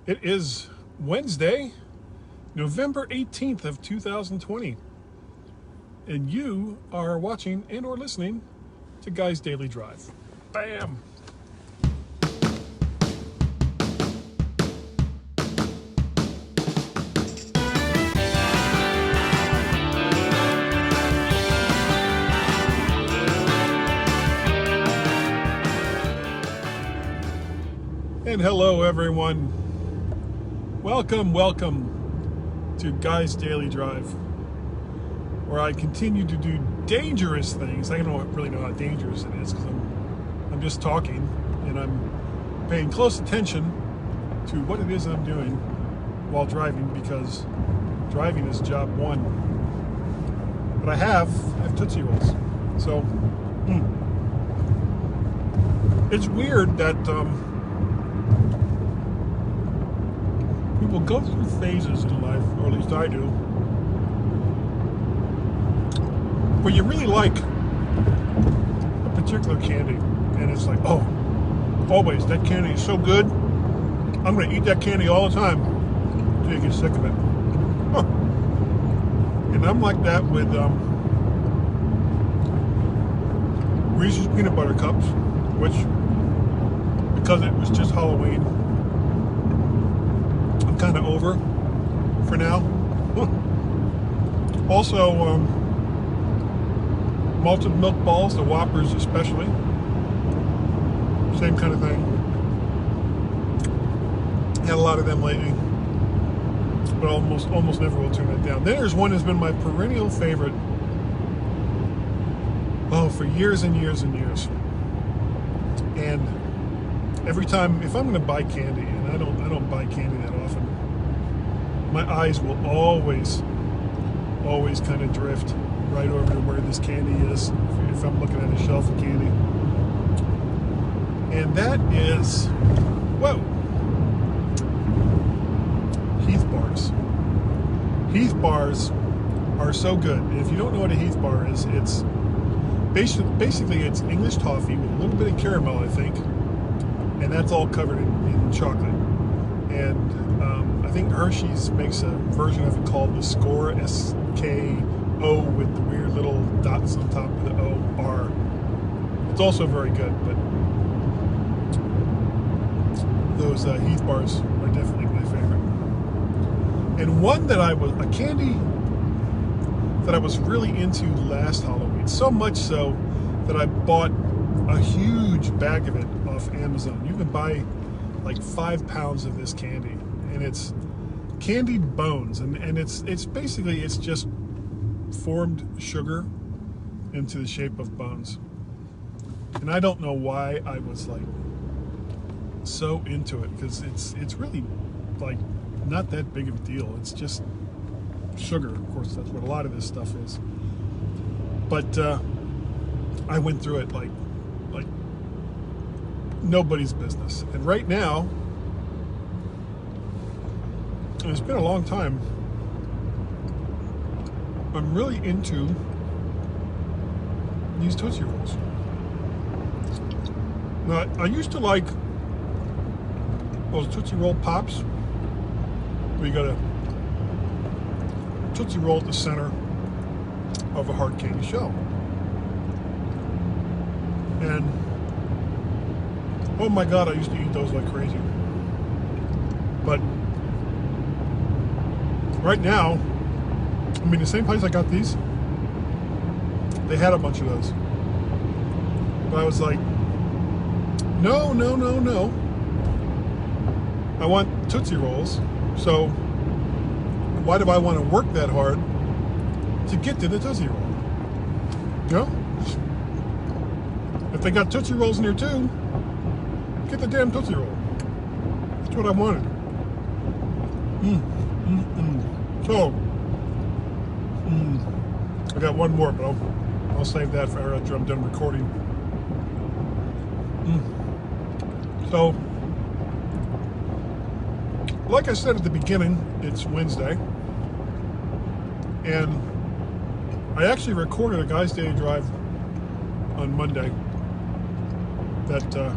It is Wednesday, November 18th of 2020, and you are watching and or listening to Guy's Daily Drive. Bam! And hello everyone. Welcome to Guy's Daily Drive, where I continue to do dangerous things. I don't really know how dangerous it is because I'm just talking and I'm paying close attention to what it is I'm doing while driving, because driving is job one. But I have Tootsie Rolls. So it's weird that people go through phases in life, or at least I do, where you really like a particular candy, and it's like, oh, always, that candy is so good, I'm going to eat that candy all the time until you get sick of it. Huh. And I'm like that with Reese's Peanut Butter Cups, which, because it was just Halloween, I'm kind of over for now. Also, malted milk balls, the Whoppers especially, same kind of thing. Had a lot of them lately, but almost never will turn that down. Then there's one that's been my perennial favorite, for years and years and years. And every time, if I'm going to buy candy, and I don't buy candy that often, my eyes will always kind of drift right over to where this candy is if I'm looking at a shelf of candy. And that is, Heath bars. Heath bars are so good. If you don't know what a Heath bar is, it's basically it's English Toffee with a little bit of caramel, I think, and that's all covered in chocolate. And I think Hershey's makes a version of it called the Score, S-K-O, with the weird little dots on top of the O bar. It's also very good, but those Heath bars are definitely my favorite. And one that a candy that I was really into last Halloween, so much so that I bought a huge bag of it off Amazon. You can buy like 5 pounds of this candy, and it's candied bones, and it's basically, it's just formed sugar into the shape of bones. And I don't know why I was like so into it, because it's really like not that big of a deal. It's just sugar. Of course, that's what a lot of this stuff is. But I went through it like nobody's business. And right now, and it's been a long time, I'm really into these Tootsie Rolls. Now, I used to like those Tootsie Roll Pops, where you got a Tootsie Roll at the center of a hard candy shell. And oh my God, I used to eat those like crazy. But right now, I mean, the same place I got these, they had a bunch of those. But I was like, no. I want Tootsie Rolls, so why do I want to work that hard to get to the Tootsie Roll? You know? If they got Tootsie Rolls in here too, get the damn Tootsie Roll. That's what I wanted. So, I got one more, but I'll save that for after I'm done recording. So, like I said at the beginning, it's Wednesday, and I actually recorded a Guy's Daily Drive on Monday that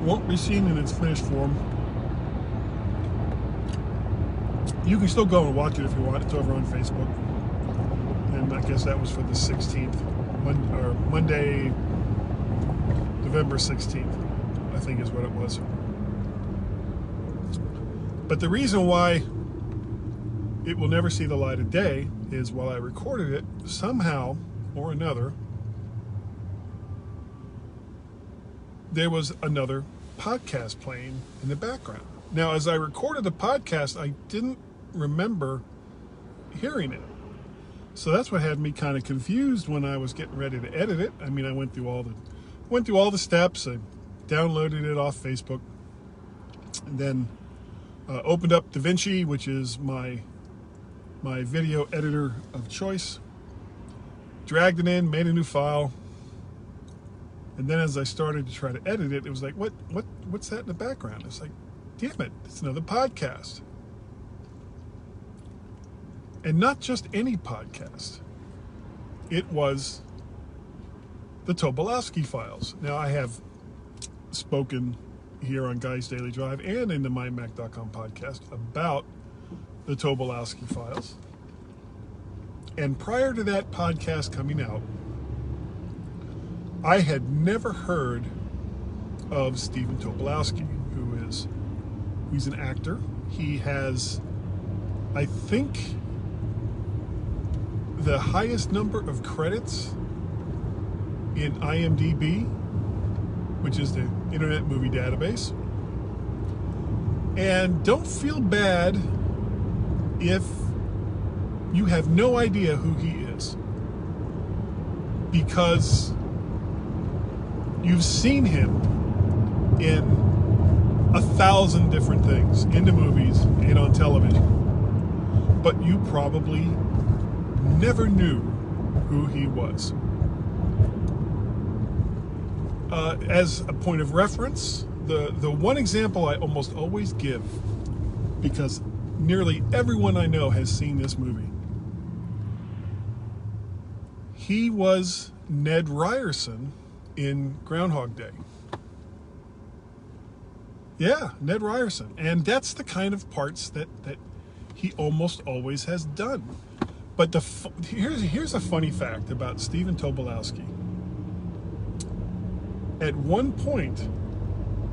won't be seen in its finished form You can still go and watch it if you want. It's over on Facebook. And I guess that was for the 16th, Monday, November 16th, I think is what it was. But the reason why it will never see the light of day is while I recorded it, somehow or another, there was another podcast playing in the background. Now, as I recorded the podcast, I didn't remember hearing it. So that's what had me kind of confused when I was getting ready to edit it. I mean, I went through all the steps. I downloaded it off Facebook, and then opened up DaVinci, which is my video editor of choice. Dragged it in, made a new file, and then as I started to try to edit it, it was like, what's that in the background? It's like, damn it, it's another podcast. And not just any podcast. It was the Tobolowsky files. Now, I have spoken here on Guy's Daily Drive and in the MyMac.com podcast about the Tobolowsky files. And prior to that podcast coming out, I had never heard of Stephen Tobolowsky, he's an actor. He has, I think, the highest number of credits in IMDb, which is the Internet Movie Database. And don't feel bad if you have no idea who he is, because you've seen him in 1,000 different things, in the movies and on television, but you probably never knew who he was. As a point of reference, the one example I almost always give, because nearly everyone I know has seen this movie, he was Ned Ryerson in Groundhog Day. Yeah, Ned Ryerson. And that's the kind of parts that he almost always has done. But here's a funny fact about Stephen Tobolowsky. At one point,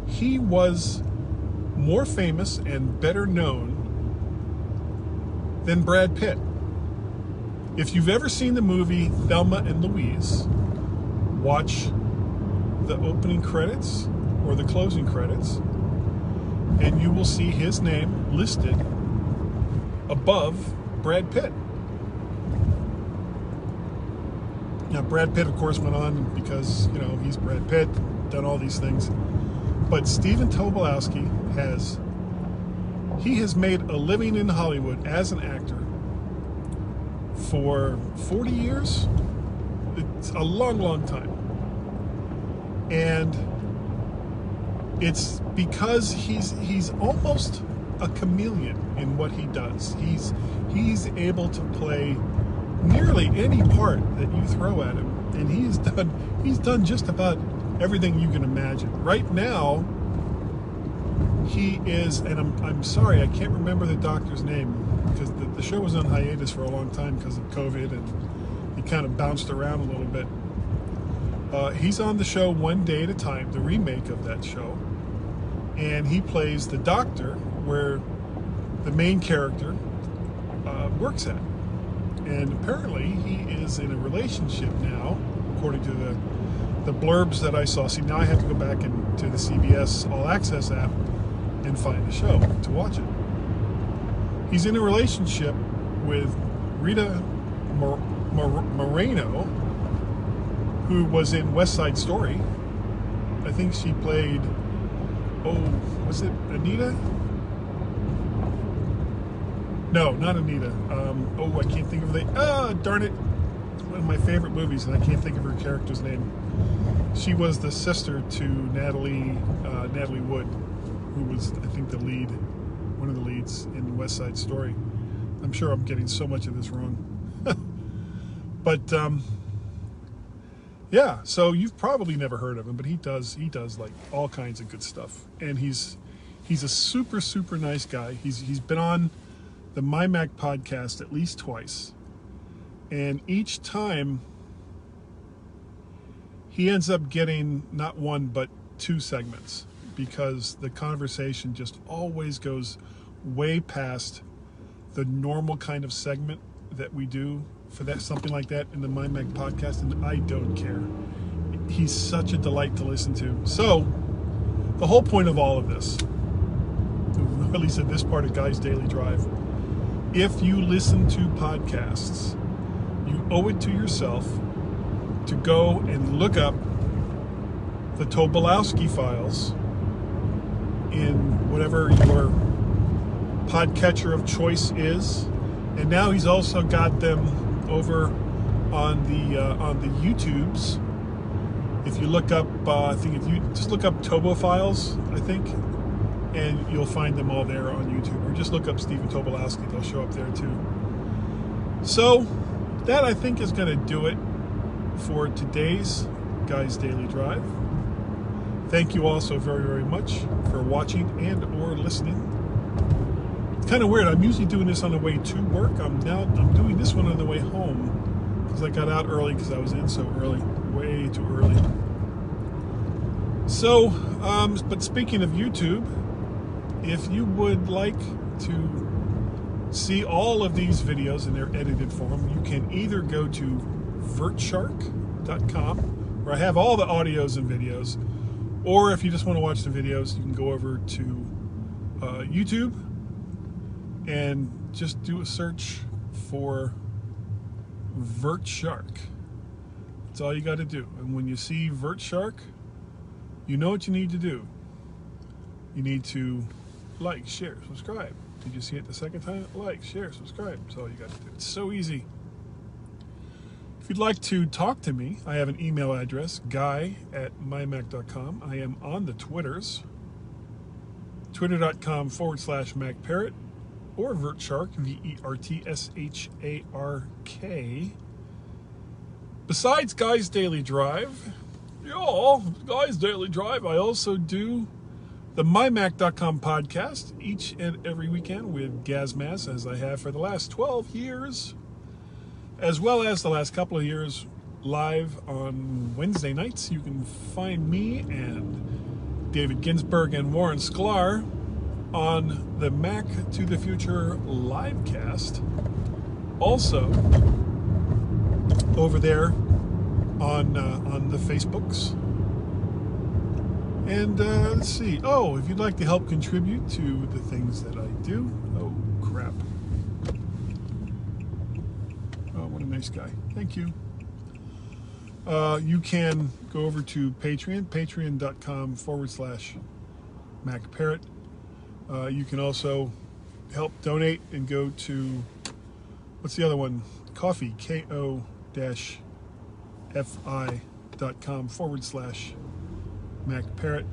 he was more famous and better known than Brad Pitt. If you've ever seen the movie Thelma and Louise, watch the opening credits or the closing credits, and you will see his name listed above Brad Pitt. Now, Brad Pitt, of course, went on because, he's Brad Pitt, done all these things. But Stephen Tobolowsky has made a living in Hollywood as an actor for 40 years. It's a long, long time. And it's because he's almost a chameleon in what he does. He's able to play nearly any part that you throw at him, and he's done just about everything you can imagine. Right now, he is, and I'm sorry, I can't remember the doctor's name, because the show was on hiatus for a long time because of COVID, and he kind of bounced around a little bit. He's on the show One Day at a Time, the remake of that show, and he plays the doctor where the main character works at. And apparently he is in a relationship now, according to the blurbs that I saw. See, now I have to go back into the CBS All Access app and find the show to watch it. He's in a relationship with Rita Moreno, who was in West Side Story. I think she played, was it Anita? No, not Anita. I can't think of darn it. It's one of my favorite movies, and I can't think of her character's name. She was the sister to Natalie Wood, who was, I think, one of the leads in West Side Story. I'm sure I'm getting so much of this wrong. But, yeah, so you've probably never heard of him, but he does like all kinds of good stuff. And he's a super, super nice guy. He's been on the MyMac Podcast at least twice. And each time he ends up getting not one but two segments, because the conversation just always goes way past the normal kind of segment that we do for that, something like that in the MyMac Podcast, and I don't care. He's such a delight to listen to. So the whole point of all of this, at least in this part of Guy's Daily Drive, if you listen to podcasts, you owe it to yourself to go and look up the Tobolowsky files in whatever your podcatcher of choice is. And now he's also got them over on the YouTubes. If you look up, I think if you just look up Tobo files, I think, and you'll find them all there on YouTube. Or just look up Stephen Tobolowsky; they'll show up there too. So that, I think, is going to do it for today's Guy's Daily Drive. Thank you all so very, very much for watching and or listening. It's kind of weird. I'm usually doing this on the way to work. I'm doing this one on the way home because I got out early because I was in so early, way too early. So, but speaking of YouTube, if you would like to see all of these videos in their edited form, you can either go to vertshark.com, where I have all the audios and videos, or if you just want to watch the videos, you can go over to YouTube and just do a search for Vert Shark. That's all you got to do. And when you see Vert Shark, you know what you need to do. You need to like, share, subscribe. Did you see it the second time? Like, share, subscribe. That's all you got to do. It's so easy. If you'd like to talk to me, I have an email address, guy@mymac.com. I am on the Twitters, twitter.com/MacParrot, or VertShark, VertShark. Besides Guy's Daily Drive, Guy's Daily Drive, I also do the MyMac.com podcast each and every weekend with Gazmaz, as I have for the last 12 years. As well as the last couple of years live on Wednesday nights. You can find me and David Ginsburg and Warren Sklar on the Mac to the Future livecast. Also, over there on the Facebooks. And let's see. Oh, if you'd like to help contribute to the things that I do. Oh, crap. Nice guy. Thank you. You can go over to Patreon, patreon.com/MacParrot. You can also help donate and go to, what's the other one? Coffee, ko-fi.com/MacParrot.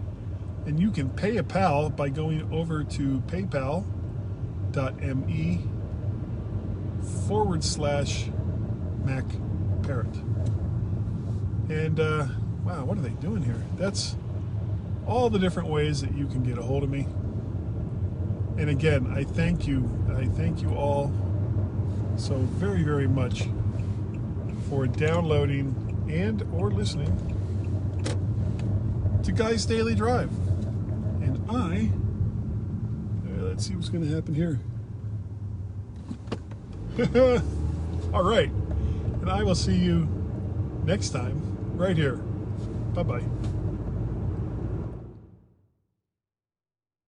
And you can pay a pal by going over to paypal.me/MacParrot. And wow, what are they doing here? That's all the different ways that you can get a hold of me. And again, I thank you all so very, very much for downloading and or listening to Guy's Daily Drive. And let's see what's going to happen here. All right. And I will see you next time right here. Bye-bye.